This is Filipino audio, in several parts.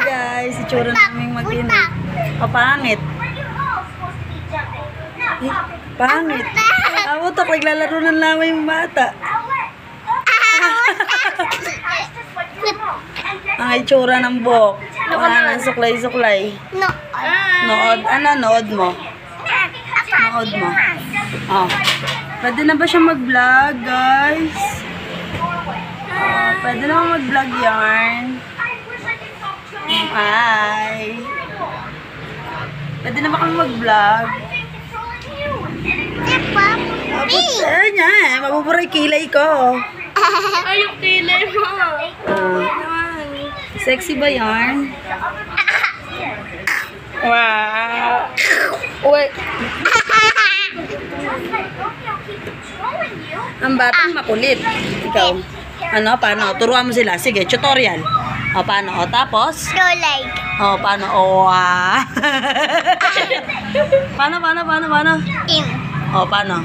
guys, itsura naming mag-ina. O, pangit. Eh, pangit. Utok, naglalaro ng lamay yung bata. Ang itsura ng buhok. Wala nang suklay-suklay. Nood. Ano nood mo? Nood mo. Oh. Pwede na ba siya mag-vlog, guys? Oh, pwede na ba mag-vlog yarn? Hi. Pwede na ba kami mag-vlog? Ayun niya, mabubura yung kilay ko. Ay, yung kilay mo. Sexy ba yarn? Wow. Uy. Ang batang makulit. Ikaw. Ano, paano? Turuan mo sila. Sige, tutorial. O, paano? O, tapos? Go like. O, paano? O, Paano? O, paano?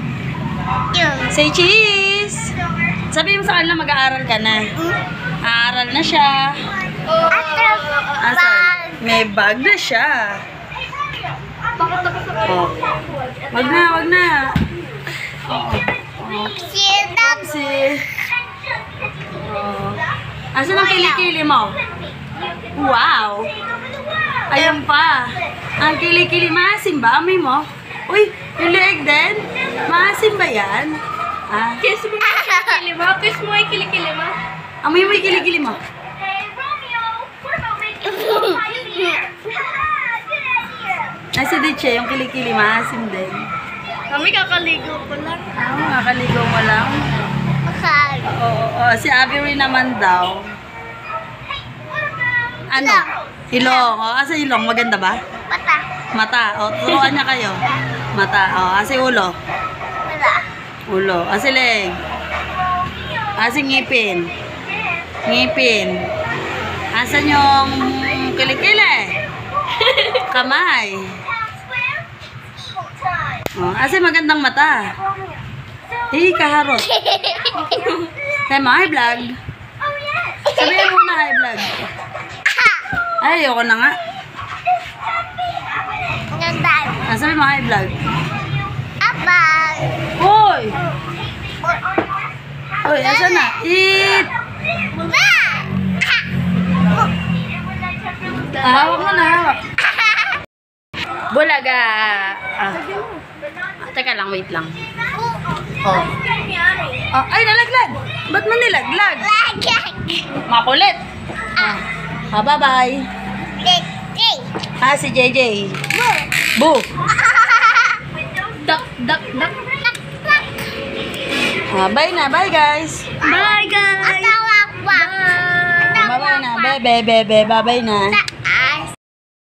Say cheese! Sabi mo sa kanila mag-aaral ka na. Aaral na siya. Asan? May bag na siya. Oh. Wag na. Si. Asan ang kilikili mo? Wow. Ayan pa. Ang kilikili, maasim ba? Amoy mo? Uy, yung leeg din? Maasim ba yan? Kiss mo yung kilikili mo. Kiss mo yung kilikili mo. Amoy mo yung kilikili mo? Si Diche, yung kilikili, maasim din. Kami kakaligo ko lang. Kakaligo mo lang? Oo. Si Avery naman daw. Ano? Ilong. Asa ilong? Maganda ba? Mata. Turuan niya kayo. Mata. Asa ulo? Ulo. Asa leg? Asa ngipin? Asan yung kilikili? Kamay. Asa magandang mata? Kaharot. Kaya mo, hi vlog. Sabihin mo na hi vlog. Ay, ayoko na nga. Sabi mo hi vlog. Hoy! Hoy, asan na? Eat! Hawak mo na, hawak. Bulaga. Teka lang, wait lang. Ay, nalaglag. Ba't mo nilaglag? Makulit. Bye-bye. Si JJ. Boo. Duck. Bye na. Bye, guys. Bye, guys. Bye na. Bye na.